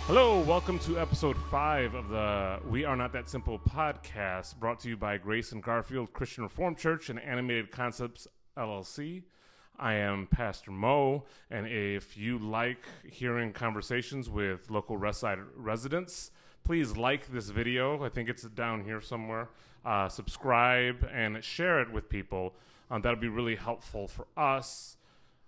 Hello, welcome to episode 5 of the We Are Not That Simple podcast, brought to you by Grace and Garfield Christian Reformed Church and Animated Concepts LLC. I am Pastor Mo, and if you like hearing conversations with local Westside residents, please like this video. I think it's down here somewhere. Subscribe and share it with people. That would be really helpful for us.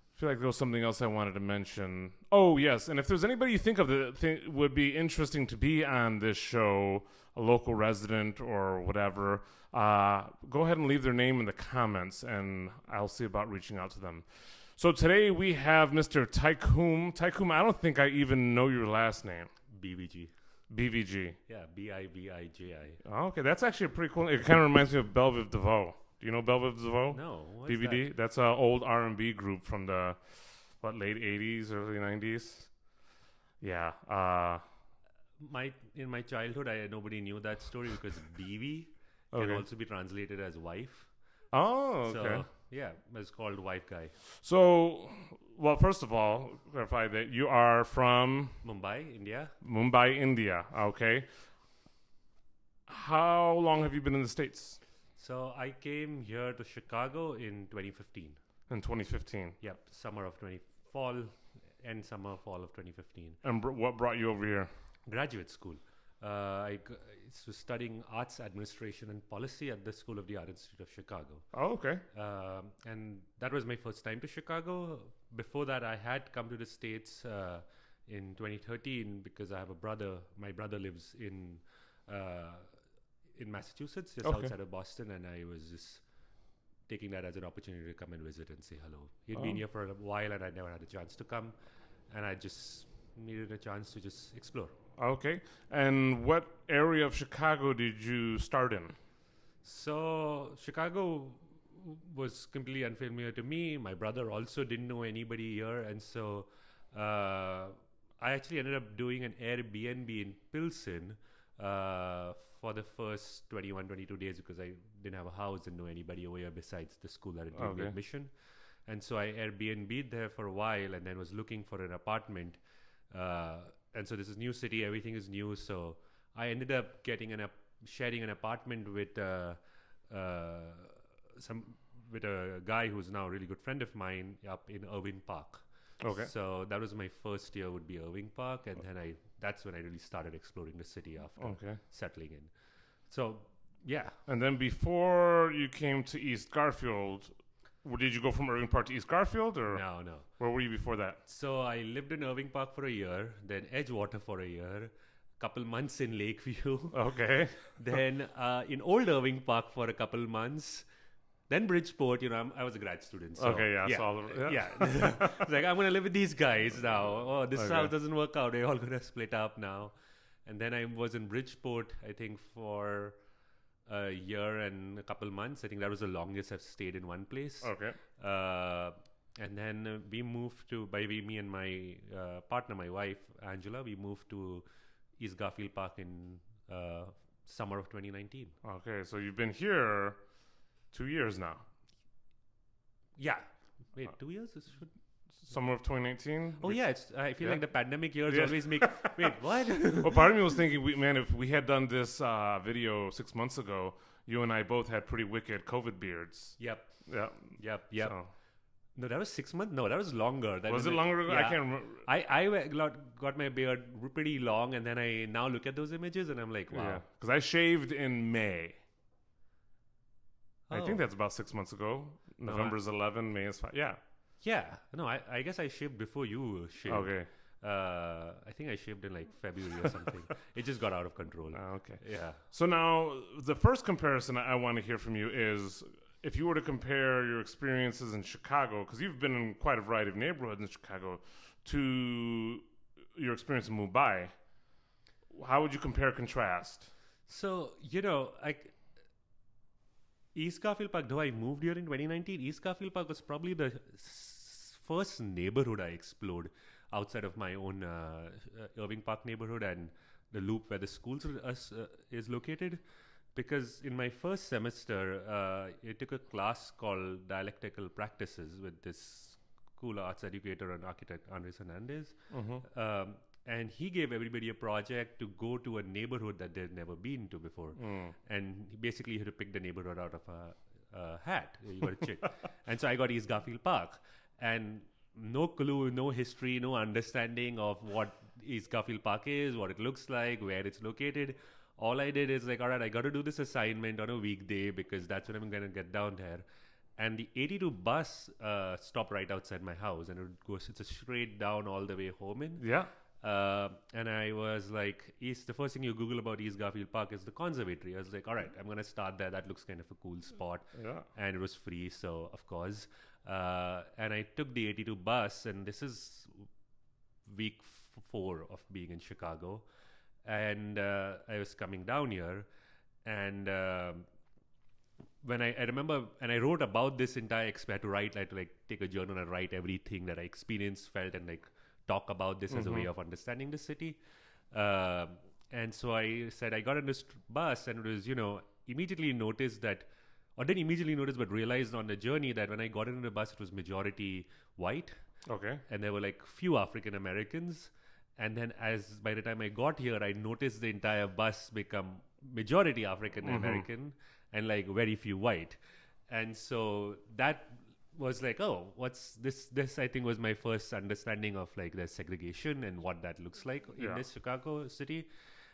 I feel like there was something else I wanted to mention. Oh, yes. And if there's anybody you think of that would be interesting to be on this show, a local resident or whatever, go ahead and leave their name in the comments, and I'll see about reaching out to them. So today we have Mr. Taykhoom. Taykhoom, I don't think I even know your last name. BVG. BVG. Yeah, BIVIJI. Oh, okay, that's actually a pretty cool. It kind of reminds me of Belviv DeVoe. Do you know Belviv DeVoe? No, what's BVD. that? That's an old R&B group from the late '80s, early '90s. Yeah. In my childhood, nobody knew that story because BV can Okay. also be translated as wife. Oh, okay. So, yeah, it's called wife guy. So, well, first of all, clarify that you are from Mumbai, India. Mumbai, India. Okay. How long have you been in the States? So I came here to Chicago in 2015. In 2015. Yep, fall of 2015. And what brought you over here? Graduate school. I was studying arts administration and policy at the School of the Art Institute of Chicago. Oh, okay. And that was my first time to Chicago. Before that, I had come to the States in 2013 because I have a brother. My brother lives in Massachusetts, just outside of Boston, and I was just taking that as an opportunity to come and visit and say hello. He'd been here for a while, and I never had a chance to come, and I just needed a chance to just explore. Okay. And what area of Chicago did you start in? So Chicago was completely unfamiliar to me. My brother also didn't know anybody here, and so I actually ended up doing an Airbnb in Pilsen for the first 21, 22 days because I didn't have a house and know anybody over here besides the school that had given me admission. And so I Airbnb'd there for a while and then was looking for an apartment. And so this is new city, everything is new. So I ended up sharing an apartment with a guy who's now a really good friend of mine up in Irving Park. Okay. So that was my first year would be Irving Park, and then that's when I really started exploring the city after settling in. So, yeah. And then before you came to East Garfield, did you go from Irving Park to East Garfield, or No. where were you before that? So I lived in Irving Park for a year, then Edgewater for a year, couple months in Lakeview, Okay. then in Old Irving Park for a couple months. Then Bridgeport, I was a grad student. So, It's like, I'm going to live with these guys now. Oh, this house doesn't work out. They're all going to split up now. And then I was in Bridgeport, I think, for a year and a couple months. I think that was the longest I've stayed in one place. Okay. And then we moved me and my partner, my wife, Angela, we moved to East Garfield Park in summer of 2019. Okay, so you've been here 2 years now. Yeah. Wait, 2 years? Summer of 2019? Oh, yeah. I feel like the pandemic years always make... Wait, what? Well, part of me was thinking, if we had done this video 6 months ago, you and I both had pretty wicked COVID beards. Yep. Yeah. So. No, that was 6 months? No, that was longer. Was it longer ago? Yeah. I can't remember. I got my beard pretty long, and then I now look at those images, and I'm like, wow. Because I shaved in May. Oh. I think that's about 6 months ago. November's 11, May is 5. Yeah. Yeah. No, I guess I shaved before you shaved. Okay. I think I shaved in like February or something. It just got out of control. Okay. Yeah. So now, the first comparison I want to hear from you is if you were to compare your experiences in Chicago, because you've been in quite a variety of neighborhoods in Chicago, to your experience in Mumbai, how would you compare contrast? So, East Garfield Park, though I moved here in 2019, East Garfield Park was probably the first neighborhood I explored outside of my own Irving Park neighborhood and the loop where the school is located. Because in my first semester, I took a class called Dialectical Practices with this cool arts educator and architect, Andres Hernandez. and he gave everybody a project to go to a neighborhood that they'd never been to before. And basically, you had to pick the neighborhood out of a hat. You got to check. And so I got East Garfield Park. And no clue, no history, no understanding of what East Garfield Park is, what it looks like, where it's located. All I did is like, all right, I got to do this assignment on a weekday because that's when I'm going to get down there. And the 82 bus stopped right outside my house, and it's a straight down all the way home in. Yeah. And I was like, the first thing you Google about East Garfield Park is the conservatory. I was like, all right, I'm going to start there. That looks kind of a cool spot. Yeah. And it was free, so of course. And I took the 82 bus, and this is week 4 of being in Chicago. And I was coming down here, and when I remember, and I wrote about this entire experience. I had to like take a journal and write everything that I experienced, felt, and like talk about this as a way of understanding the city. And so I said I got on this bus, and it was, immediately noticed that, or didn't immediately notice, but realized on the journey that when I got into the bus, it was majority white. Okay. And there were like few African Americans. And then by the time I got here, I noticed the entire bus become majority African American and like very few white. And so that was like, oh, what's this? This I think was my first understanding of like the segregation and what that looks like in this Chicago city.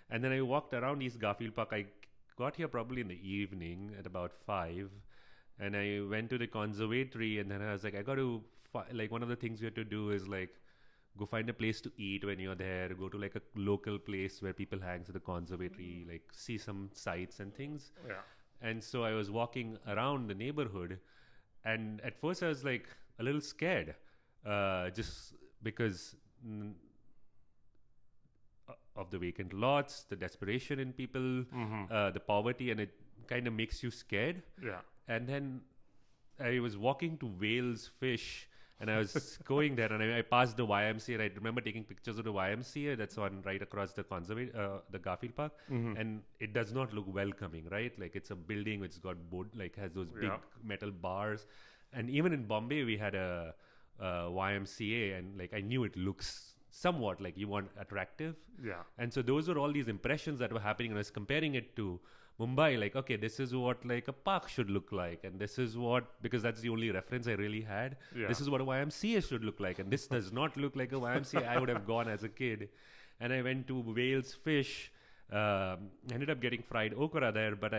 And then I walked around East Garfield Park. I got here probably in the evening at about 5, and I went to the conservatory, and then I was like, I got to like, one of the things you have to do is like go find a place to eat when you're there, go to like a local place where people hang to the conservatory, like see some sights and things. Yeah. And so I was walking around the neighborhood, and at first I was like a little scared, just because of the vacant lots, the desperation in people, the poverty, and it kind of makes you scared. Yeah. And then I was walking to Whale's Fish, and I was going there, and I passed the YMCA, and I remember taking pictures of the YMCA that's on right across the the Garfield Park, and it does not look welcoming, right? Like it's a building which got has those big metal bars, and even in Bombay we had a YMCA, and like I knew it looks somewhat like you want attractive, and so those were all these impressions that were happening, and I was comparing it to Mumbai, like, okay, this is what like a park should look like, and this is what, because that's the only reference I really had, this is what a YMCA should look like, and this does not look like a YMCA I would have gone as a kid. And I went to Whale's Fish, ended up getting fried okra there, but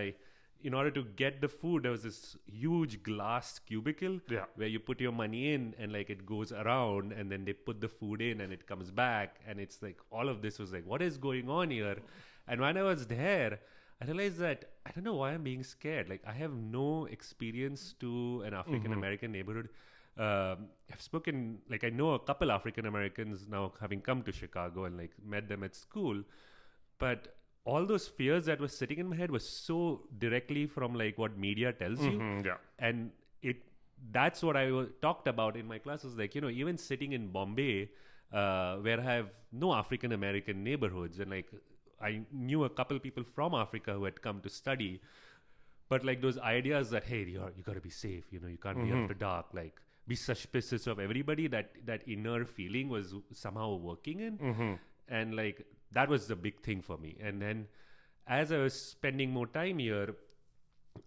in order to get the food, there was this huge glass cubicle where you put your money in, and like it goes around, and then they put the food in and it comes back, and it's like all of this was like, what is going on here? And when I was there, I realized that I don't know why I'm being scared. Like, I have no experience to an African American neighborhood. I've spoken, like, I know a couple African Americans now, having come to Chicago, and like met them at school, but all those fears that were sitting in my head was so directly from like what media tells you. And that's what I talked about in my classes. Like, even sitting in Bombay, where I have no African American neighborhoods, and like I knew a couple people from Africa who had come to study, but like those ideas that, hey, you got to be safe, you can't be after dark, like be suspicious of everybody, that inner feeling was somehow working in. And like that was the big thing for me. And then as I was spending more time here,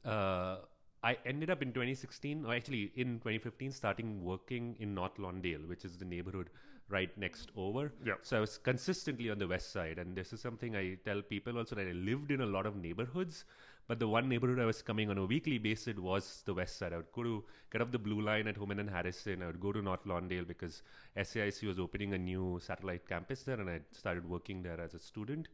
I ended up in 2016, or actually in 2015, starting working in North Lawndale, which is the neighborhood right next over. So I was consistently on the west side, and this is something I tell people also, that I lived in a lot of neighborhoods, but the one neighborhood I was coming on a weekly basis was the west side. I would go to get off the Blue Line at Homan and Harrison. I would go to North Lawndale because SAIC was opening a new satellite campus there, and I started working there as a student.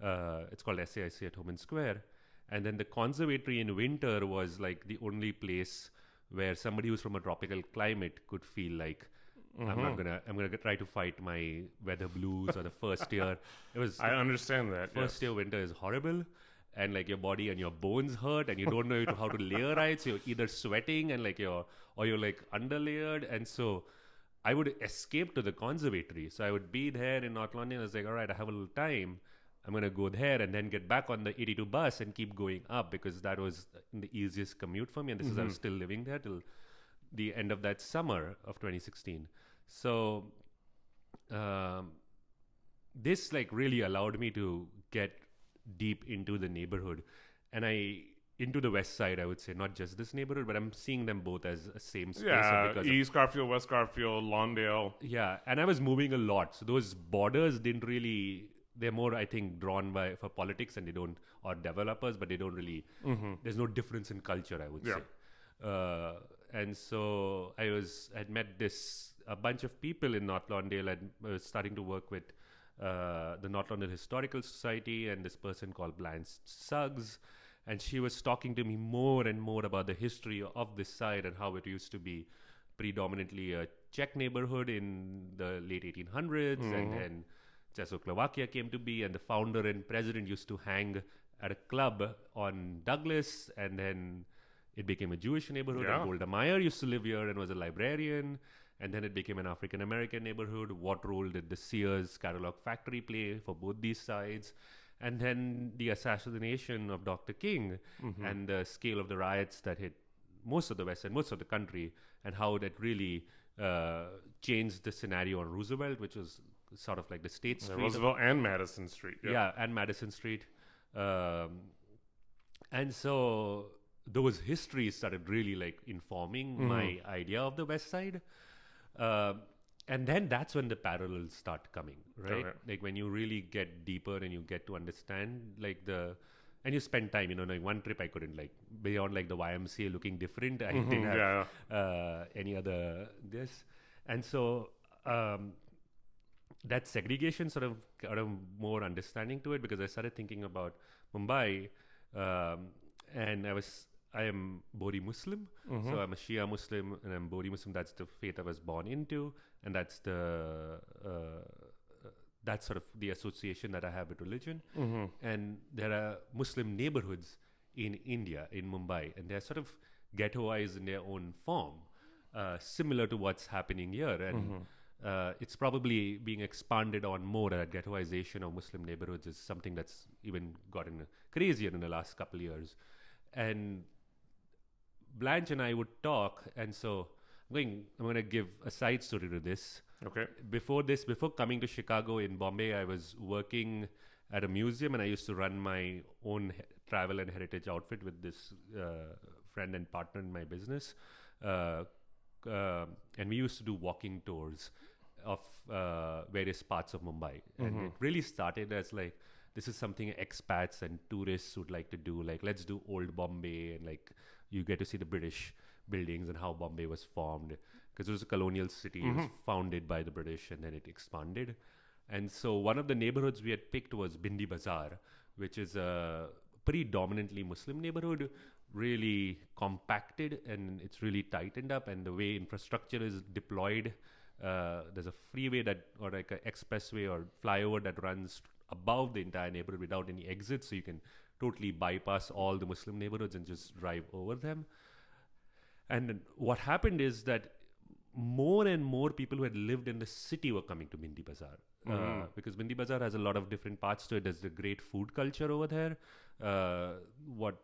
It's called SAIC at Homan Square. And then the conservatory in winter was like the only place where somebody who's from a tropical climate could feel like, I'm gonna try to fight my weather blues or the first year. I understand that. First year winter is horrible, and like your body and your bones hurt, and you don't know how to layer right. So you're either sweating and you're like underlayered, and so I would escape to the conservatory. So I would be there in North London. I was like, all right, I have a little time. I'm going to go there and then get back on the 82 bus and keep going up, because that was the easiest commute for me. And this is, I was still living there till the end of that summer of 2016. So this like really allowed me to get deep into the neighborhood, and into the west side, I would say, not just this neighborhood, but I'm seeing them both as a same space. Yeah, East Garfield, West Garfield, Lawndale. Yeah, and I was moving a lot, so those borders didn't really. They're more, I think, drawn for politics, and they don't, or developers, but they don't really. There's no difference in culture, I would say. And so I'd met a bunch of people in North Lawndale, and was starting to work with the North Lawndale Historical Society and this person called Blanche Suggs. And she was talking to me more and more about the history of this site and how it used to be predominantly a Czech neighborhood in the late 1800s. And then Czechoslovakia came to be, and the founder and president used to hang at a club on Douglas, and then it became a Jewish neighborhood. And Golda Meir used to live here and was a librarian. And then it became an African-American neighborhood. What role did the Sears catalog factory play for both these sides? And then the assassination of Dr. King and the scale of the riots that hit most of the West and most of the country, and how that really changed the scenario on Roosevelt, which was sort of like the State Street. Roosevelt and Madison Street. Yeah, and Madison Street. And so those histories started really like informing my idea of the West Side. And then that's when the parallels start coming, right? Like when you really get deeper and you get to understand and you spend time, like one trip I couldn't beyond like the YMCA looking different. I didn't have any other this. And so that segregation sort of got a more understanding to it, because I started thinking about Mumbai, and I am Bodhi Muslim, so I'm a Shia Muslim and I'm Bodhi Muslim. That's the faith I was born into, and that's that's sort of the association that I have with religion. And there are Muslim neighborhoods in India, in Mumbai, and they're sort of ghettoized in their own form, similar to what's happening here. And it's probably being expanded on more. That ghettoization of Muslim neighborhoods is something that's even gotten crazier in the last couple of years. And Blanche and I would talk, and so I'm going to give a side story to this. Okay. Before coming to Chicago, in Bombay, I was working at a museum, and I used to run my own travel and heritage outfit with this friend and partner in my business. And we used to do walking tours of various parts of Mumbai. And it really started as like, this is something expats and tourists would like to do. Like, let's do old Bombay, and like you get to see the British buildings and how Bombay was formed, because it was a colonial city. It was founded by the British, and then it expanded. And so one of the neighborhoods we had picked was Bindi Bazaar, which is a predominantly Muslim neighborhood, really compacted, and it's really tightened up. And the way infrastructure is deployed, there's a freeway or like an expressway or flyover that runs above the entire neighborhood without any exits, so you can totally bypass all the Muslim neighborhoods and just drive over them. And what happened is that more and more people who had lived in the city were coming to Bindi Bazaar, because Bindi Bazaar has a lot of different parts to it. There's the great food culture over there. What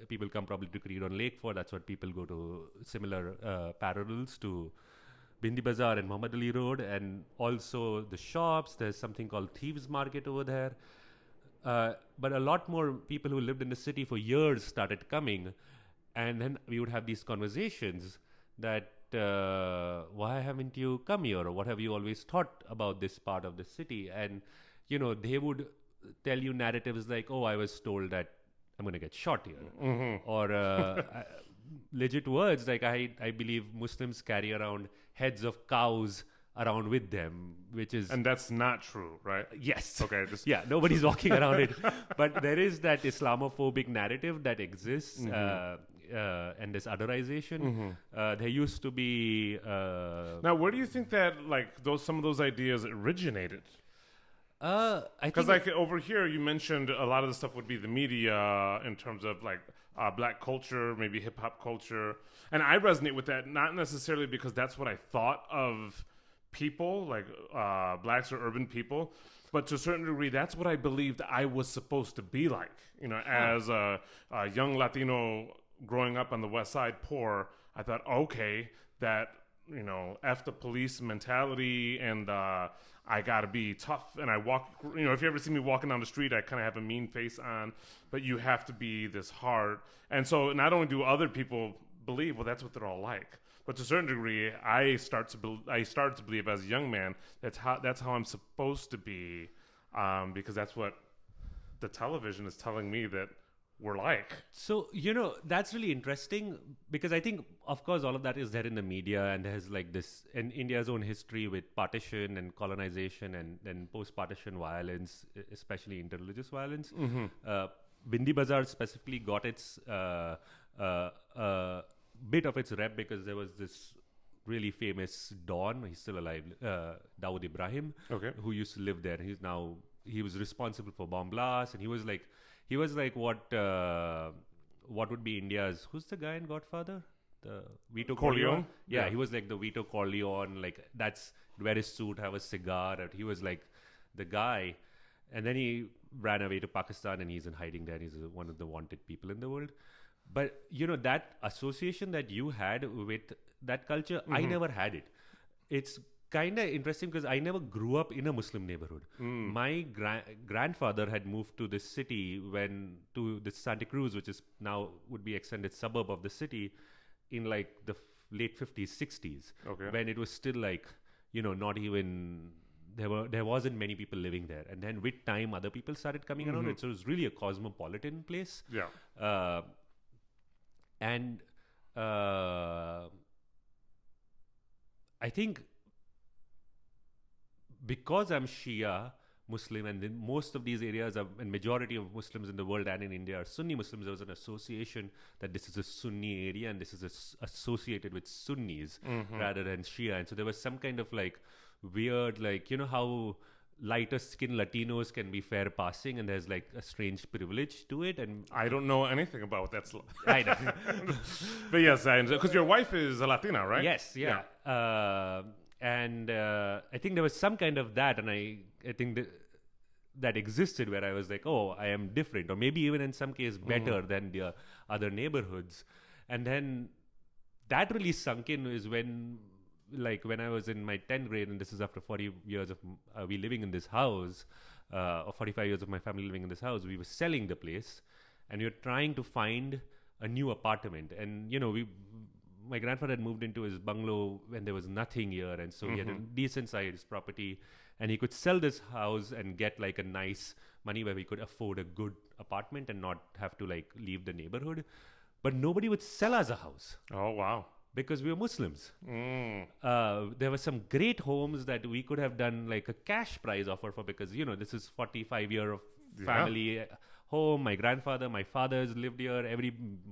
people come probably to Creedon Lake for, that's what people go to, similar parallels to Bindi Bazaar and Muhammad Ali Road, and also the shops. There's something called Thieves Market over there. But a lot more people who lived in the city for years started coming, and then we would have these conversations that why haven't you come here, or what have you always thought about this part of the city? And they would tell you narratives like, oh, I was told that I'm going to get shot here, or legit words like, I believe Muslims carry around heads of cows around with them, which is... And that's not true, right? Yes. Okay. Yeah, nobody's walking around it. But there is that Islamophobic narrative that exists, and this otherization. There used to be... Now, where do you think that some of those ideas originated? Because over here, you mentioned a lot of the stuff would be the media in terms of black culture, maybe hip hop culture, and I resonate with that, not necessarily because that's what I thought of people, blacks or urban people, but to a certain degree, that's what I believed I was supposed to be like. As a young Latino growing up on the West Side, poor, I thought, okay, that F the police mentality, and I gotta be tough, and I walk. If you ever see me walking down the street, I kind of have a mean face on, but you have to be this hard. And so, not only do other people believe, well, that's what they're all like, but to a certain degree, I started to believe as a young man that's how I'm supposed to be, because that's what the television is telling me that we're like. So, that's really interesting because I think, of course, all of that is there in the media, and there's like this in India's own history with partition and colonization and then post-partition violence, especially interreligious violence. Bindi Bazaar specifically got its bit of its rep because there was this really famous Don, he's still alive, Dawood Ibrahim, who used to live there. He was responsible for bomb blasts, and he was like what would be India's, who's the guy in Godfather? The Vito Corleone? Yeah, he was like the Vito Corleone, like that's wear his suit, have a cigar, and he was like the guy. And then he ran away to Pakistan, and he's in hiding there. He's one of the wanted people in the world. But, that association that you had with that culture, I never had it. It's kind of interesting because I never grew up in a Muslim neighborhood. My grandfather had moved to this city to this Santa Cruz, which is now would be extended suburb of the city, in like the late 50s, 60s, when it was still like, not even, there wasn't many people living there. And then with time, other people started coming around it. So it was really a cosmopolitan place. Yeah. And I think because I'm Shia Muslim, and then most of these areas and majority of Muslims in the world and in India are Sunni Muslims, there was an association that this is a Sunni area and this is associated with Sunnis rather than Shia. And so there was some kind of like weird, like, how lighter skin Latinos can be fair passing, and there's like a strange privilege to it. And I don't know anything about what that's I know. But yes, because your wife is a Latina, right? Yes, yeah. And I think there was some kind of that, and I think that existed where I was like, oh, I am different, or maybe even in some case better than the other neighborhoods. And then that really sunk in is when I was in my 10th grade, and this is after 40 years of we living in this house, or 45 years of my family living in this house, we were selling the place, and we were trying to find a new apartment. And, my grandfather had moved into his bungalow when there was nothing here, and so he had a decent sized property, and he could sell this house and get like a nice money where we could afford a good apartment and not have to like leave the neighborhood. But nobody would sell us a house. Oh, wow. Because we were Muslims. There were some great homes that we could have done like a cash prize offer for, because, this is 45-year of family home. My grandfather, my fathers lived here.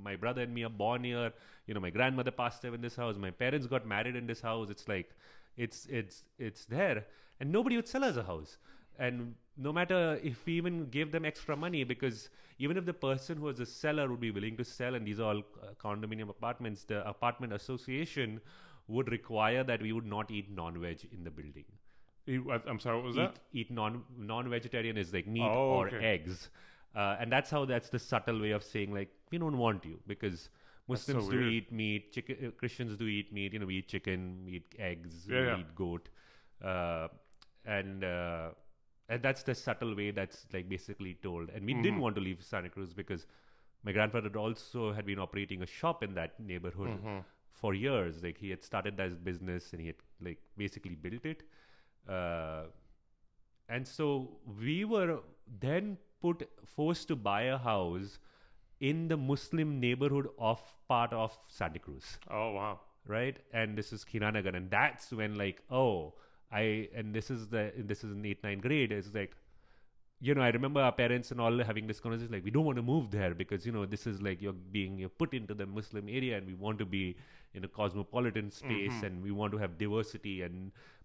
My brother and me are born here. My grandmother passed away in this house. My parents got married in this house. It's like, it's there. And nobody would sell us a house. And no matter if we even gave them extra money, because even if the person who was a seller would be willing to sell, and these are all condominium apartments, the apartment association would require that we would not eat non-veg in the building. I'm sorry, what was that? Eat non-vegetarian is like meat or eggs. And that's the subtle way of saying like, we don't want you, because Muslims do eat meat, Christians do eat meat, we eat chicken, we eat eggs, we eat goat. And that's the subtle way that's like basically told. And we didn't want to leave Santa Cruz because my grandfather also had been operating a shop in that neighborhood for years. Like he had started that business and he had like basically built it. And so we were then forced to buy a house in the Muslim neighborhood of part of Santa Cruz. Oh, wow. Right? And this is Kiranagar. And that's when like, this is in 8th, 9th grade. It's like, I remember our parents and all having this conversation, like, we don't want to move there because, this is like you're put into the Muslim area, and we want to be in a cosmopolitan space and we want to have diversity,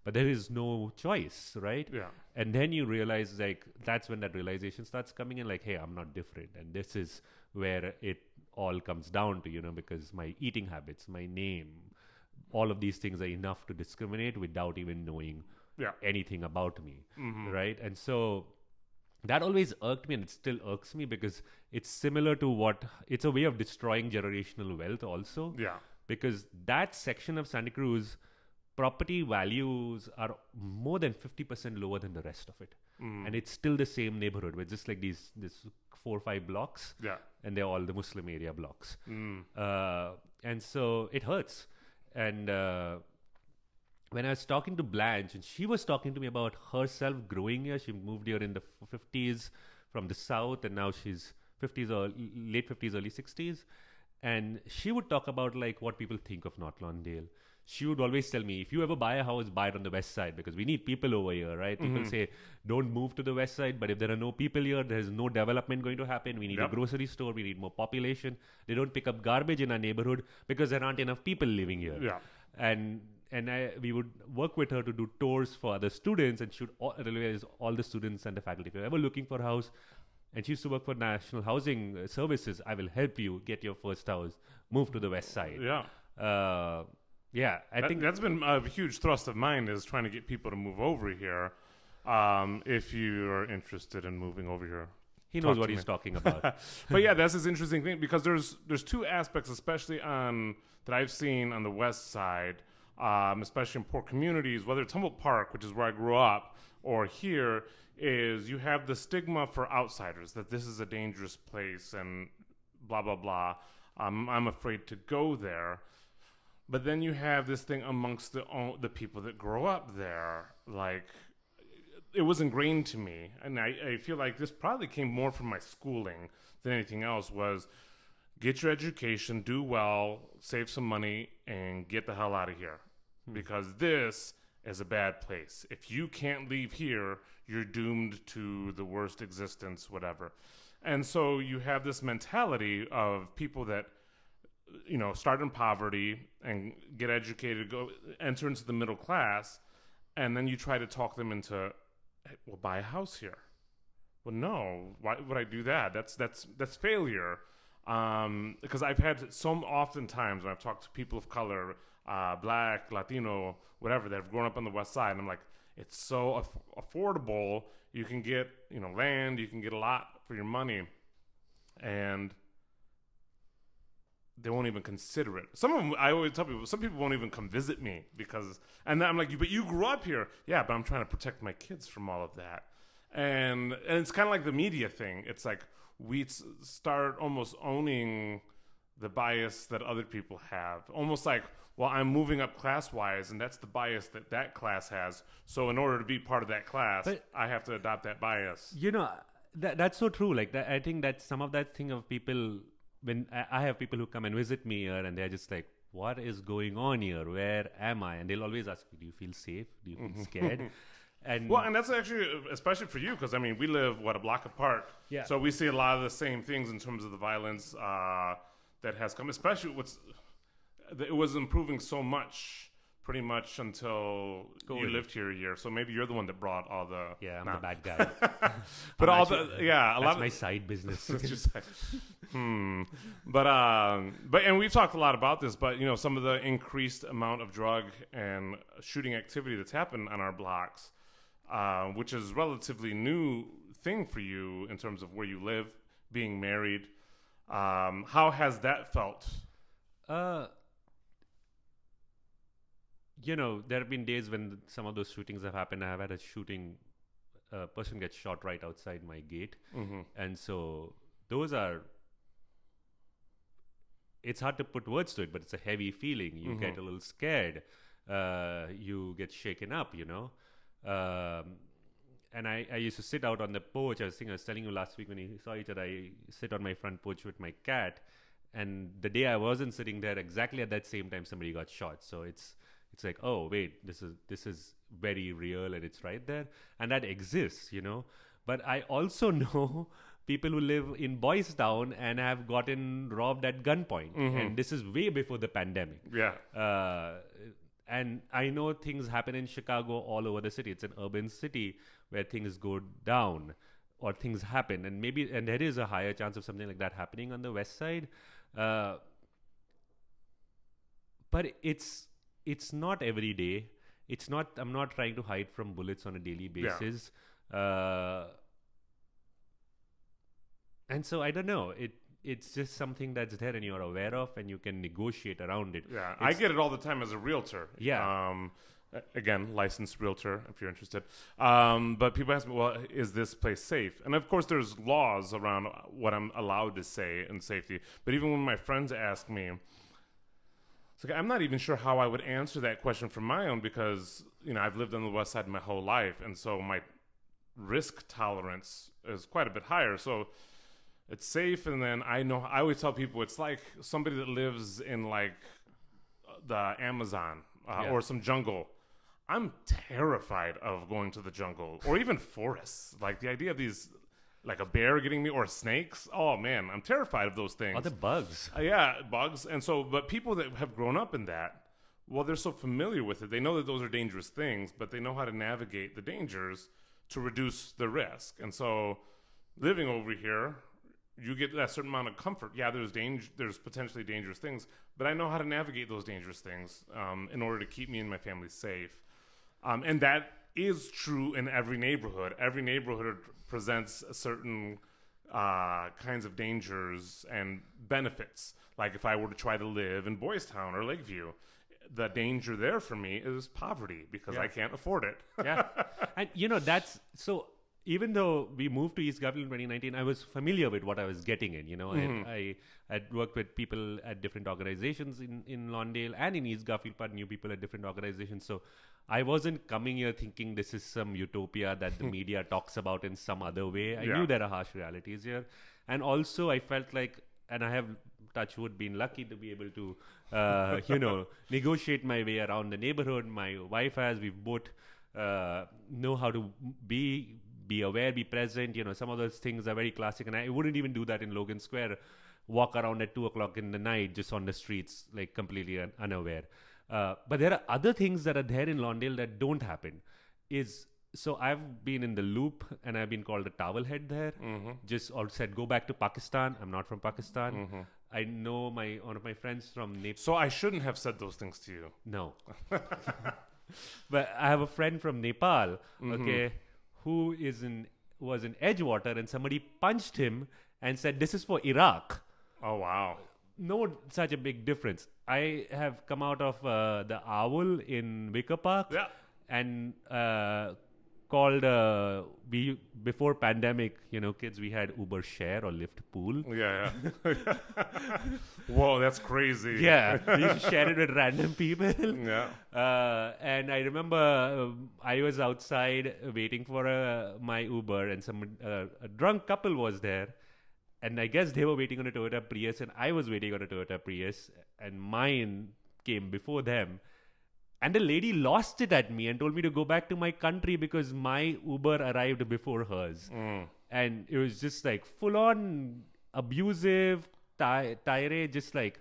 but there is no choice, right? Yeah. And then you realize like, that's when that realization starts coming in, like, hey, I'm not different. And this is where it all comes down to, because my eating habits, my name, all of these things are enough to discriminate without even knowing anything about me, right? And so that always irked me, and it still irks me, because it's similar to it's a way of destroying generational wealth also. Yeah. Because that section of Santa Cruz property values are more than 50% lower than the rest of it. And it's still the same neighborhood with just like this 4 or 5 blocks. Yeah. And they're all the Muslim area blocks. And so it hurts. And when I was talking to Blanche, and she was talking to me about herself growing here, she moved here in the 50s from the south, and now she's 50s or late 50s, early 60s. And she would talk about like what people think of North Lawndale. She would always tell me, if you ever buy a house, buy it on the west side, because we need people over here, right? People say, don't move to the west side, but if there are no people here, there's no development going to happen. We need a grocery store. We need more population. They don't pick up garbage in our neighborhood because there aren't enough people living here. Yeah. And we would work with her to do tours for other students, and she would realize all the students and the faculty. If you're ever looking for a house, and she used to work for National Housing Services, I will help you get your first house, move to the west side. Yeah. Yeah, I think that's been a huge thrust of mine, is trying to get people to move over here. If you are interested in moving over here, he knows what he's talking about. But yeah, that's this interesting thing, because there's two aspects, especially that I've seen on the west side, especially in poor communities, whether it's Humboldt Park, which is where I grew up, or here, is you have the stigma for outsiders that this is a dangerous place and blah blah blah. I'm afraid to go there. But then you have this thing amongst the people that grow up there. Like, it was ingrained to me. And I feel like this probably came more from my schooling than anything else, was get your education, do well, save some money, and get the hell out of here. Because this is a bad place. If you can't leave here, you're doomed to the worst existence, whatever. And so you have this mentality of people that, start in poverty and get educated, enter into the middle class, and then you try to talk them into, hey, well, buy a house here. Well, no, why would I do that? That's failure. Because I've had so often times when I've talked to people of color, Black, Latino, whatever, that have grown up on the west side, and I'm like, it's so affordable. You can get, land, you can get a lot for your money, and they won't even consider it. Some of them, I always tell people, some people won't even come visit me and I'm like, but you grew up here. Yeah, but I'm trying to protect my kids from all of that. And it's kind of like the media thing. It's like we start almost owning the bias that other people have. Almost like, well, I'm moving up class-wise, and that's the bias that class has. So in order to be part of that class, I have to adopt that bias. That's so true. Like, I think that some of that thing of people, when I have people who come and visit me here, and they're just like, what is going on here? Where am I? And they'll always ask me, do you feel safe? Do you feel scared? And that's actually, especially for you, because, we live, a block apart. Yeah. So we see a lot of the same things in terms of the violence that has come, especially it was improving so much pretty much until you lived here a year. So maybe you're the one that brought all the... Yeah, I'm the bad guy. But that's my side business. But and we've talked a lot about this, but some of the increased amount of drug and shooting activity that's happened on our blocks, which is a relatively new thing for you in terms of where you live, being married. How has that felt? There have been days when some of those shootings have happened. I have had a person gets shot right outside my gate. And so those are, it's hard to put words to it, but it's a heavy feeling. You get a little scared. You get shaken up, and I used to sit out on the porch. I was telling you last week when we saw each other, I sit on my front porch with my cat. And the day I wasn't sitting there, exactly at that same time, somebody got shot. So it's like, oh wait, this is very real, and it's right there, and that exists, But I also know people who live in Boys Town and have gotten robbed at gunpoint, and this is way before the pandemic. Yeah. And I know things happen in Chicago all over the city. It's an urban city where things go down or things happen, and there is a higher chance of something like that happening on the west side. But it's not every day. I'm not trying to hide from bullets on a daily basis. And so I don't know. it's just something that's there and you're aware of and you can negotiate around it. Yeah, I get it all the time as a realtor. Yeah. Again, licensed realtor, if you're interested. But people ask me, well, is this place safe? And of course, there's laws around what I'm allowed to say in safety. But even when my friends ask me, it's like, I'm not even sure how I would answer that question from my own because, I've lived on the West Side my whole life. And so my risk tolerance is quite a bit higher. So it's safe. And then I always tell people it's like somebody that lives in like the Amazon or some jungle. I'm terrified of going to the jungle or even forests. Like the idea of these, like a bear getting me or snakes. Oh man, I'm terrified of those things. Or the bugs. Yeah, bugs. And so, but people that have grown up in that, well, they're so familiar with it. They know that those are dangerous things, but they know how to navigate the dangers to reduce the risk. And so living over here, you get that certain amount of comfort. Yeah, there's potentially dangerous things, but I know how to navigate those dangerous things in order to keep me and my family safe. And that is true in every neighborhood. Every neighborhood presents certain kinds of dangers and benefits. Like if I were to try to live in Boys Town or Lakeview, the danger there for me is poverty because I can't afford it. Yeah. And, that's so. Even though we moved to East Garfield in 2019, I was familiar with what I was getting in. I had worked with people at different organizations in Lawndale and in East Garfield, but knew people at different organizations. So I wasn't coming here thinking this is some utopia that the media talks about in some other way. I knew there are harsh realities here. And also I felt like, and I have, touch wood, been lucky to be able to, negotiate my way around the neighborhood. My wife has, we've both know how to be aware, be present. Some of those things are very classic, and I wouldn't even do that in Logan Square. Walk around at 2:00 in the night, just on the streets, like completely unaware. But there are other things that are there in Lawndale that don't happen. So I've been in the loop, and I've been called a towel head there. Or said, go back to Pakistan. I'm not from Pakistan. I know one of my friends from Nepal. So I shouldn't have said those things to you. No. But I have a friend from Nepal, who was in Edgewater, and somebody punched him and said, this is for Iraq. Oh, wow. No such a big difference. I have come out of the Owl in Wicker Park and called, before pandemic, kids, we had Uber Share or Lyft Pool. Yeah. Whoa, that's crazy. Yeah, we used to share it with random people. Yeah. And I remember I was outside waiting for my Uber, and a drunk couple was there. And I guess they were waiting on a Toyota Prius, and I was waiting on a Toyota Prius, and mine came before them. And the lady lost it at me and told me to go back to my country because my Uber arrived before hers. And it was just like full-on abusive, tirade, just like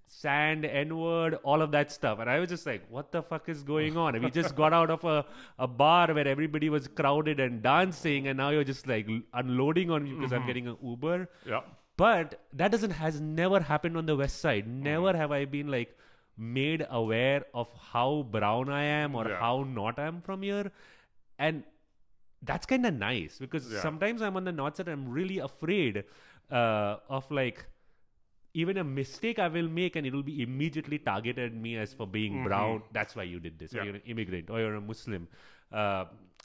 sand, N-word, all of that stuff. And I was just like, what the fuck is going on? And we just got out of a bar where everybody was crowded and dancing, and now you're just like unloading on me because I'm getting an Uber. Yeah. But that has never happened on the West Side. Never have I been like made aware of how brown I am or how not I am from here. And that's kind of nice because sometimes I'm on the North Side and I'm really afraid of like even a mistake I will make and it will be immediately targeted me as for being brown. That's why you did this. Or you're an immigrant or you're a Muslim.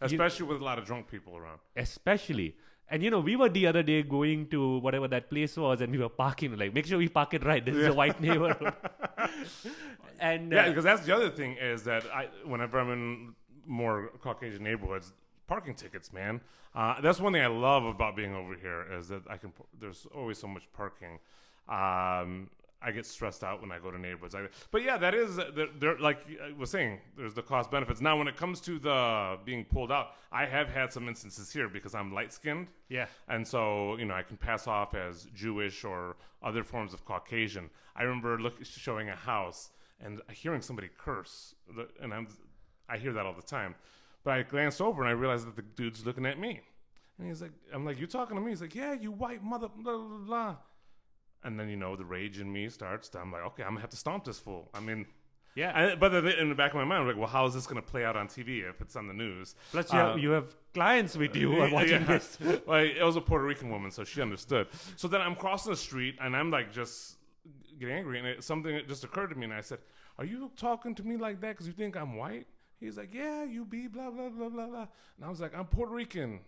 Especially with a lot of drunk people around. Especially. And, we were the other day going to whatever that place was, and we were parking, like, make sure we park it right. This is a white neighborhood. And because that's the other thing is that whenever I'm in more Caucasian neighborhoods, parking tickets, man. That's one thing I love about being over here is that there's always so much parking. I get stressed out when I go to neighborhoods. But yeah, that is, like I was saying, there's the cost benefits. Now, when it comes to the being pulled out, I have had some instances here because I'm light-skinned. Yeah. And so, I can pass off as Jewish or other forms of Caucasian. I remember showing a house and hearing somebody curse. And I hear that all the time. But I glanced over and I realized that the dude's looking at me. And he's like, I'm like, you talking to me? He's like, yeah, you white mother, blah, blah, blah. And then, the rage in me starts. I'm like, okay, I'm going to have to stomp this fool. I mean, Yeah. But in the back of my mind, I'm like, well, how is this going to play out on TV if it's on the news? Plus, you have clients with you who are watching this. Like, it was a Puerto Rican woman, so she understood. So then I'm crossing the street, and I'm like just getting angry, and something just occurred to me, and I said, are you talking to me like that because you think I'm white? He's like, yeah, you be blah, blah, blah, blah, blah. And I was like, I'm Puerto Rican.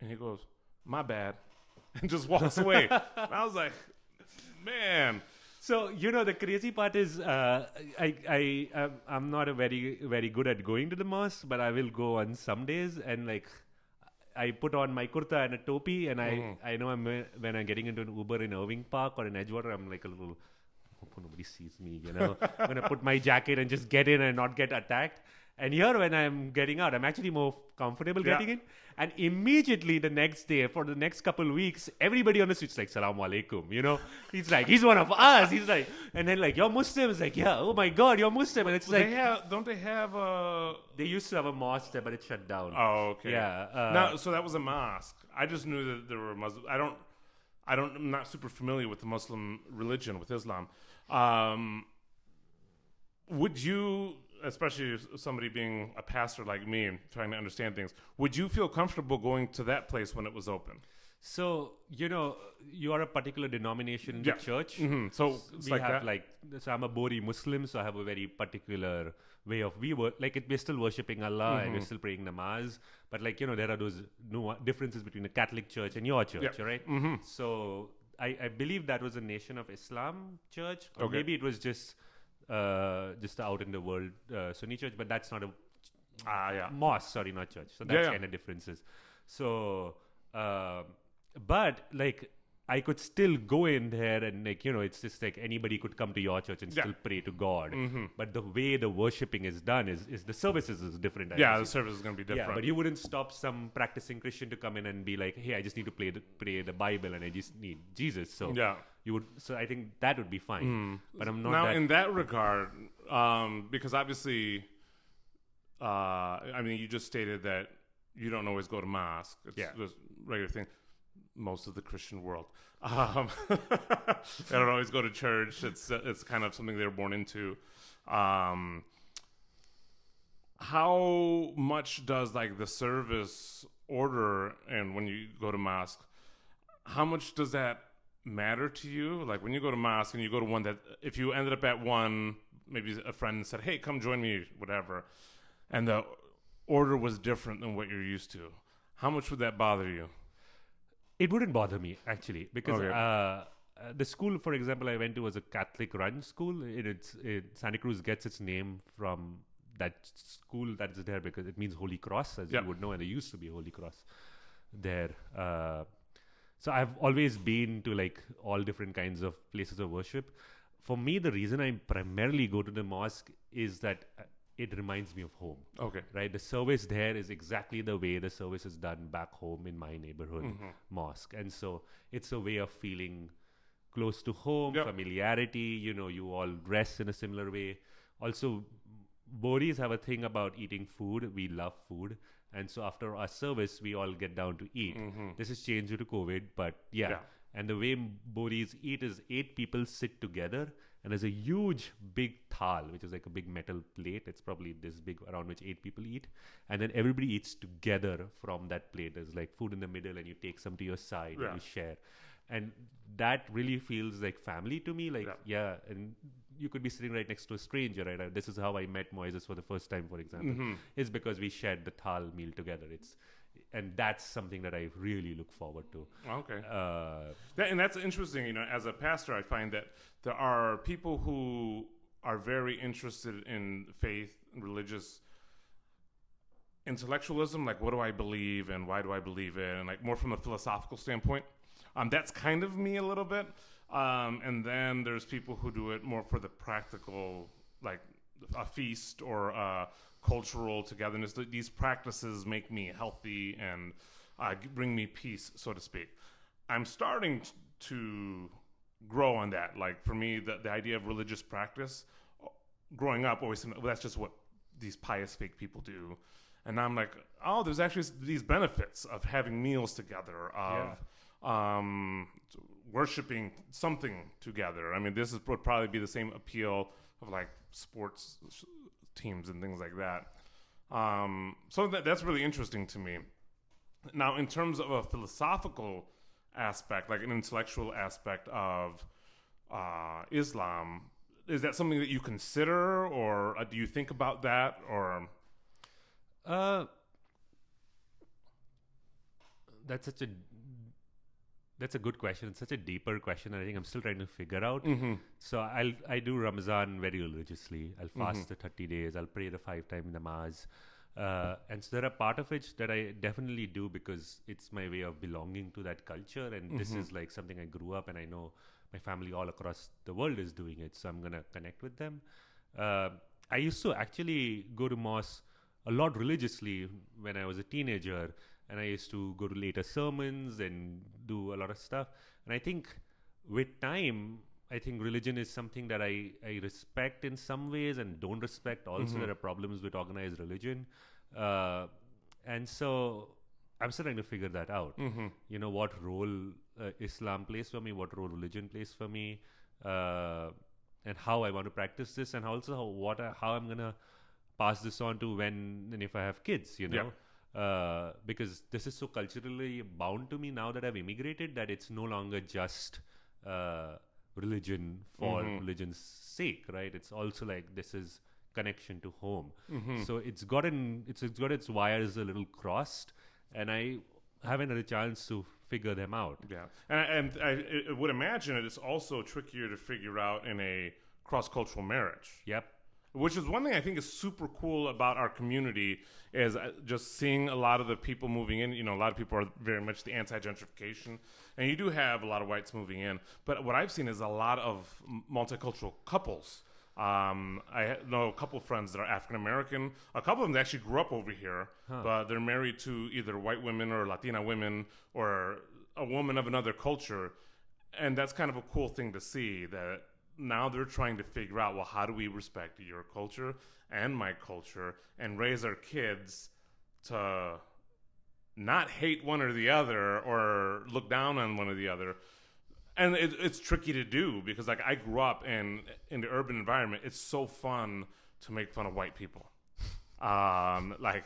And he goes, my bad. And just walks away. And I was like, man. So, the crazy part is I'm not a very good at going to the mosque, but I will go on some days. And like, I put on my kurta and a topi, and I know when I'm getting into an Uber in Irving Park or in Edgewater, I'm like a little, hope nobody sees me, I'm going to put my jacket and just get in and not get attacked. And here, when I'm getting out, I'm actually more comfortable getting in. And immediately the next day, for the next couple of weeks, everybody on the street's like, Salaam alaikum, He's like, he's one of us. He's like, and then like, you're Muslim? It's like, yeah, oh my God, you're Muslim. And it's like, don't they have a... They used to have a mosque there, but it shut down. Oh, okay. Yeah. So that was a mosque. I just knew that there were Muslims. I'm not super familiar with the Muslim religion, with Islam. Would you... especially somebody being a pastor like me and trying to understand things, would you feel comfortable going to that place when it was open? So, you are a particular denomination in the church. Mm-hmm. So it's we have so I'm a Bori Muslim, so I have a very particular way of we're still worshipping Allah and we're still praying namaz. But there are those differences between the Catholic Church and your church, right? Mm-hmm. So I believe that was a Nation of Islam church, or maybe it was just out in the world Sunni church, but that's not a mosque, sorry, not church. So that's kind of differences. So, but I could still go in there and it's just like anybody could come to your church and still pray to God. Mm-hmm. But the way the worshipping is done is the services is different. The service is going to be different. Yeah, but you wouldn't stop some practicing Christian to come in and be like, hey, I just need to pray the Bible and I just need Jesus. So you would. So I think that would be fine. Mm. But I'm not. Now in that regard, because obviously, you just stated that you don't always go to mosque. It's just a regular thing. Most of the Christian world. I don't always go to church. It's kind of something they're born into. How much does the service order, and when you go to mosque, how much does that matter to you? Like when you go to mosque and you go to one that, if you ended up at one, maybe a friend said, hey, come join me, whatever, and the order was different than what you're used to, how much would that bother you? It wouldn't bother me, actually, because the school, for example, I went to was a Catholic-run school. Santa Cruz gets its name from that school that is there because it means Holy Cross, as you would know, and there used to be Holy Cross there. So I've always been to all different kinds of places of worship. For me, the reason I primarily go to the mosque is that it reminds me of home. Okay. Right? The service there is exactly the way the service is done back home in my neighborhood mosque. And so it's a way of feeling close to home, familiarity, you all dress in a similar way. Also, Boris have a thing about eating food. We love food. And so after our service, we all get down to eat. Mm-hmm. This has changed due to COVID, but And the way Boris eat is 8 people sit together. And there's a huge, big thal, which is like a big metal plate. It's probably this big, around which 8 people eat. And then everybody eats together from that plate. There's food in the middle, and you take some to your side and you share. And that really feels like family to me. And you could be sitting right next to a stranger, right? This is how I met Moises for the first time, for example. Mm-hmm. It's because we shared the thal meal together. And that's something that I really look forward to. Okay. And that's interesting. As a pastor, I find that there are people who are very interested in faith, religious intellectualism, like what do I believe and why do I believe it, and more from a philosophical standpoint. That's kind of me a little bit. And then there's people who do it more for the practical, like a feast or cultural togetherness. These practices make me healthy and bring me peace, so to speak. I'm starting to grow on that. For me, the idea of religious practice, growing up, always that's just what these pious fake people do. And I'm like, oh, there's actually these benefits of having meals together, of worshiping something together. This would probably be the same appeal of like sports teams and things like that. So that's really interesting to me. Now, in terms of a philosophical aspect, like an intellectual aspect of Islam, is that something that you consider, or do you think about that, or? Uh, that's such a That's a good question. It's such a deeper question, and I think I'm still trying to figure out. Mm-hmm. So I do Ramadan very religiously. I'll fast the 30 days. I'll pray the 5-time namaz. And so there are part of it that I definitely do because it's my way of belonging to that culture. And this is like something I grew up, and I know my family all across the world is doing it. So I'm going to connect with them. I used to actually go to mosque a lot religiously when I was a teenager. And I used to go to later sermons and do a lot of stuff. And I think with time, I think religion is something that I respect in some ways and don't respect. Also, there are problems with organized religion. And so I'm still trying to figure that out. You know, what role Islam plays for me, what role religion plays for me, and how I want to practice this, and also how I'm going to pass this on to when and if I have kids, you know. Yeah. Because this is so culturally bound to me now that I've immigrated that it's no longer just religion for religion's sake, right? It's also like this is connection to home. So it's got its wires a little crossed, and I haven't had a chance to figure them out. Yeah, and I would imagine it is also trickier to figure out in a cross-cultural marriage. Yep. Which is one thing I think is super cool about our community is just seeing a lot of the people moving in. You know, a lot of people are very much the anti-gentrification, and you do have a lot of whites moving in. But what I've seen is a lot of multicultural couples. I know a couple of friends that are African American. A couple of them actually grew up over here, but they're married to either white women or Latina women or a woman of another culture. And that's kind of a cool thing to see that now they're trying to figure out, well, how do we respect your culture and my culture and raise our kids to not hate one or the other or look down on one or the other. And it's tricky to do because, like, I grew up in the urban environment. It's so fun to make fun of white people. Like,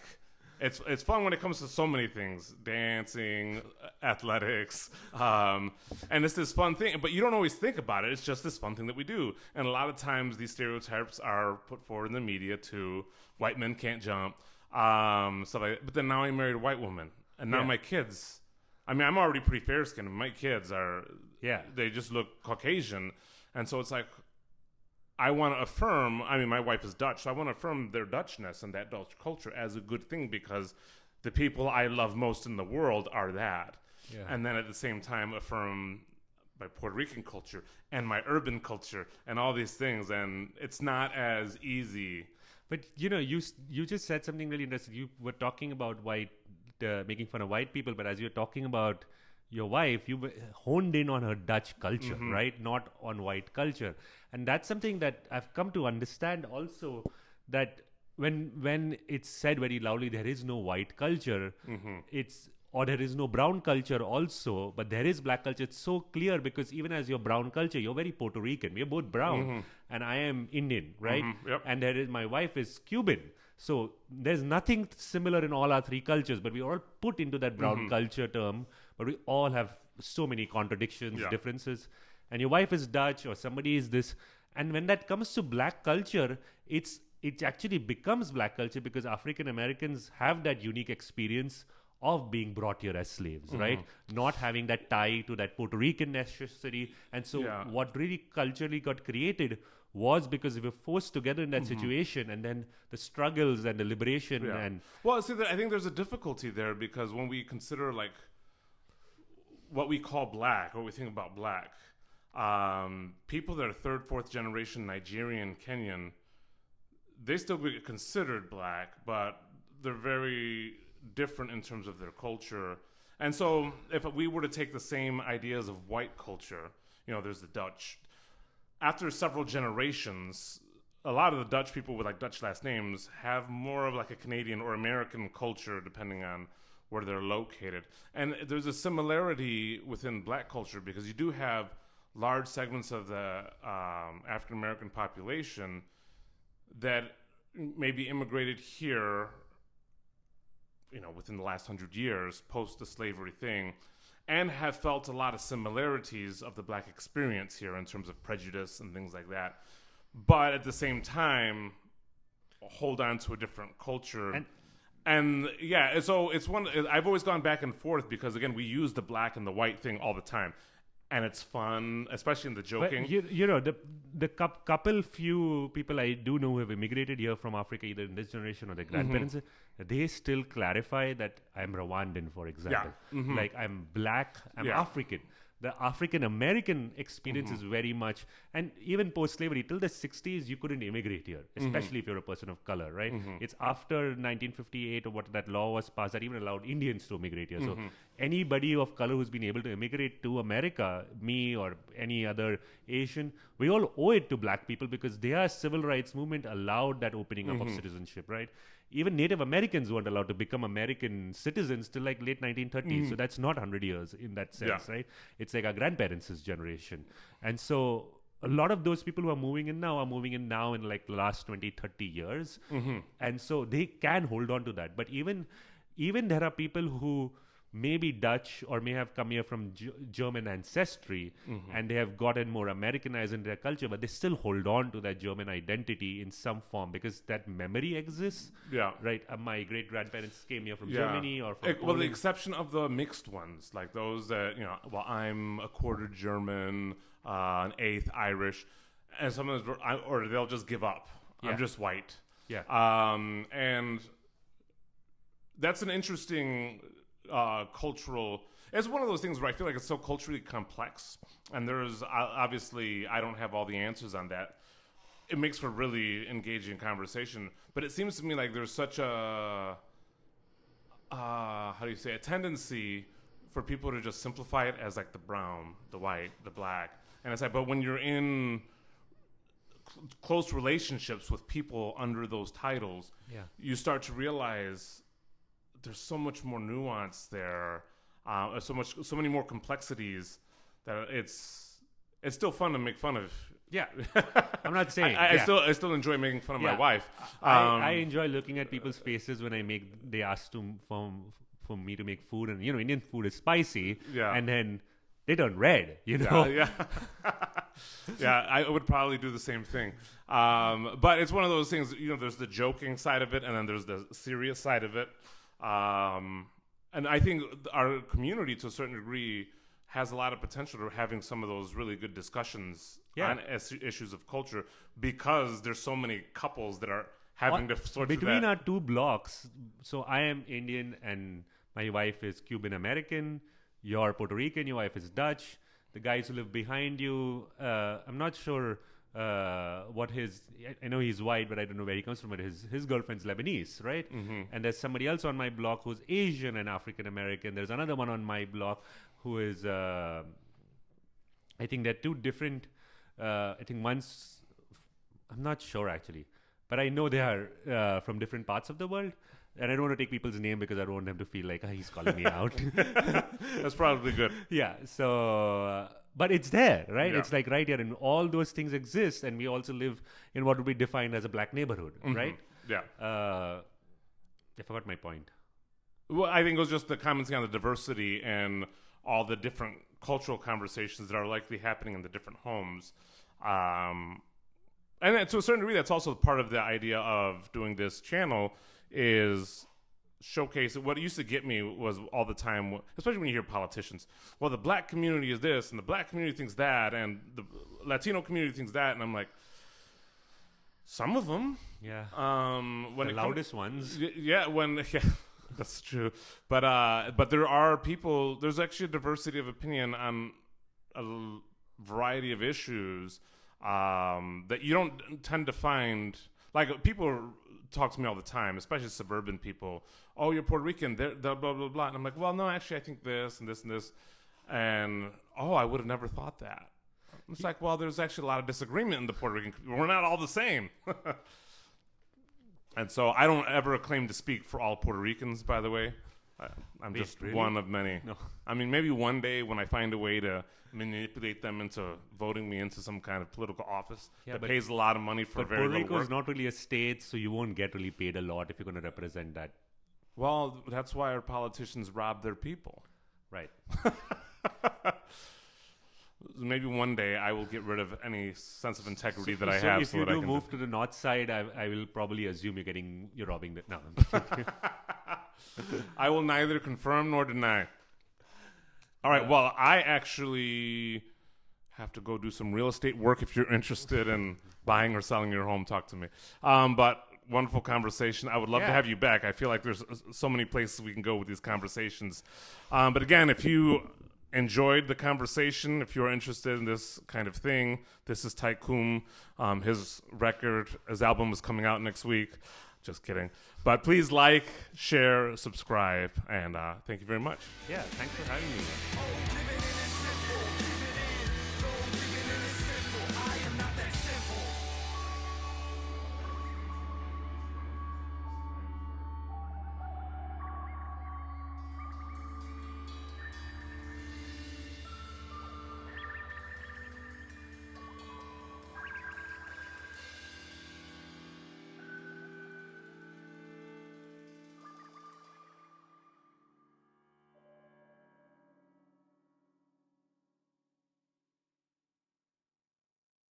it's fun when it comes to so many things, dancing, athletics, and it's this fun thing. But you don't always think about it. It's just this fun thing that we do. And a lot of times these stereotypes are put forward in the media too. White men can't jump. But then now I married a white woman. And now my kids, I mean, I'm already pretty fair-skinned. My kids are, they just look Caucasian. And so it's like, I want to affirm, I mean, my wife is Dutch, so I want to affirm their Dutchness and that Dutch culture as a good thing because the people I love most in the world are that. Yeah. And then at the same time affirm my Puerto Rican culture and my urban culture and all these things. And it's not as easy. But, you know, you just said something really interesting. You were talking about making fun of white people, but as you're talking about your wife, you honed in on her Dutch culture, right? Not on white culture. And that's something that I've come to understand also, that when it's said very loudly, there is no white culture, or there is no brown culture also, but there is black culture. It's so clear because even as your brown culture, you're very Puerto Rican. We're both brown and I am Indian, right? Yep. And my wife is Cuban. So there's nothing similar in all our three cultures, but we all put into that brown culture term, but we all have so many contradictions, differences. And your wife is Dutch or somebody is this. And when that comes to black culture, it actually becomes black culture because African Americans have that unique experience of being brought here as slaves, right? Not having that tie to that Puerto Rican necessity. And so what really culturally got created was because we were forced together in that situation, and then the struggles and the liberation and... Well, see, I think there's a difficulty there because when we consider, like, what we call black, what we think about black, people that are third, fourth generation Nigerian, Kenyan, they still get considered black, but they're very different in terms of their culture. And so if we were to take the same ideas of white culture, you know, there's the Dutch. After several generations, a lot of the Dutch people with like Dutch last names have more of like a Canadian or American culture depending on where they're located. And there's a similarity within black culture because you do have large segments of the African American population that maybe immigrated here, within the last 100 years, post the slavery thing, and have felt a lot of similarities of the black experience here in terms of prejudice and things like that. But at the same time, hold on to a different culture. And yeah, so it's I've always gone back and forth because, again, we use the black and the white thing all the time. And it's fun, especially in the joking. But the couple few people I do know who have immigrated here from Africa, either in this generation or their grandparents, they still clarify that I'm Rwandan, for example. Yeah. Like, I'm black, I'm Yeah. African. The African American experience is very much, and even post slavery till the 60s, you couldn't immigrate here, especially if you're a person of color, right? It's after 1958 or what that law was passed that even allowed Indians to immigrate here. So anybody of color who's been able to immigrate to America, me or any other Asian, we all owe it to black people because their civil rights movement allowed that opening up of citizenship, right? Even Native Americans weren't allowed to become American citizens till like late 1930s. So that's not 100 years in that sense, right? It's like our grandparents' generation. And so a lot of those people who are moving in now in like the last 20, 30 years. And so they can hold on to that. But even there are people who may be Dutch or may have come here from German ancestry and they have gotten more Americanized in their culture, but they still hold on to that German identity in some form because that memory exists. Yeah. Right. My great-grandparents came here from Germany or from well, Poland. the exception of the mixed ones, like those that, I'm a quarter German, an eighth Irish, and some of those, or they'll just give up. Yeah. I'm just white. Yeah. And that's an interesting cultural. It's one of those things where I feel like it's so culturally complex, and there's obviously I don't have all the answers on that. It makes for really engaging conversation, but it seems to me like there's such a a tendency for people to just simplify it as like the brown, the white, the black, and it's like, but when you're in close relationships with people under those titles, you start to realize there's so much more nuance there, so many more complexities that it's still fun to make fun of. Yeah, I'm not saying. I still enjoy making fun of my wife. I enjoy looking at people's faces when they ask for me to make food, and Indian food is spicy, and then they turn red. Yeah. I would probably do the same thing. But it's one of those things. There's the joking side of it, and then there's the serious side of it. And I think our community, to a certain degree, has a lot of potential to having some of those really good discussions on issues of culture because there's so many couples that are having to sort through that. Between our two blocks, so I am Indian and my wife is Cuban American. You're Puerto Rican. Your wife is Dutch. The guys who live behind you, I'm not sure what I know he's white, but I don't know where he comes from, but his girlfriend's Lebanese, right? And there's somebody else on my block who's Asian and African American. There's another one on my block who is, I think they're two different, I think one's, I'm not sure actually, but I know they are from different parts of the world. And I don't want to take people's name because I don't want them to feel like he's calling me out. That's probably good. Yeah. So, but it's there, right? Yeah. It's like right here, and all those things exist, and we also live in what would be defined as a black neighborhood, right? Yeah. I forgot my point. Well, I think it was just the commenting on the diversity and all the different cultural conversations that are likely happening in the different homes. And to a certain degree, that's also part of the idea of doing this channel is showcase. What used to get me was all the time, especially when you hear politicians, well, the black community is this, and the black community thinks that, and the Latino community thinks that, and I'm like, some of them. Yeah. When the loudest ones. Yeah, that's true. But there are people, there's actually a diversity of opinion on a variety of issues that you don't tend to find. Like, people talk to me all the time, especially suburban people. Oh, you're Puerto Rican, they're blah, blah, blah. And I'm like, well, no, actually, I think this and this and this. And, I would have never thought that. It's like, well, there's actually a lot of disagreement in the Puerto Rican community. We're not all the same. And so I don't ever claim to speak for all Puerto Ricans, by the way. I'm Wait, just really? one of many. No. I mean, maybe one day when I find a way to manipulate them into voting me into some kind of political office that but- pays a lot of money for But very Puerto little Rico work. is not really a state, so you won't get really paid a lot if you're going to represent that. Well, that's why our politicians rob their people. Right. Maybe one day I will get rid of any sense of integrity that I so have. if so you that I do can move to the north side, I will probably assume you're robbing the. No. I will neither confirm nor deny. All right. Well, I actually have to go do some real estate work. If you're interested in buying or selling your home, talk to me. But wonderful conversation. I would love to Yeah. have you back. I feel like there's so many places we can go with these conversations. But again, if you enjoyed the conversation, if you're interested in this kind of thing, this is Taykhoom. His album is coming out next week. Just kidding. But please like, share, subscribe, and thank you very much. Yeah, thanks for having me.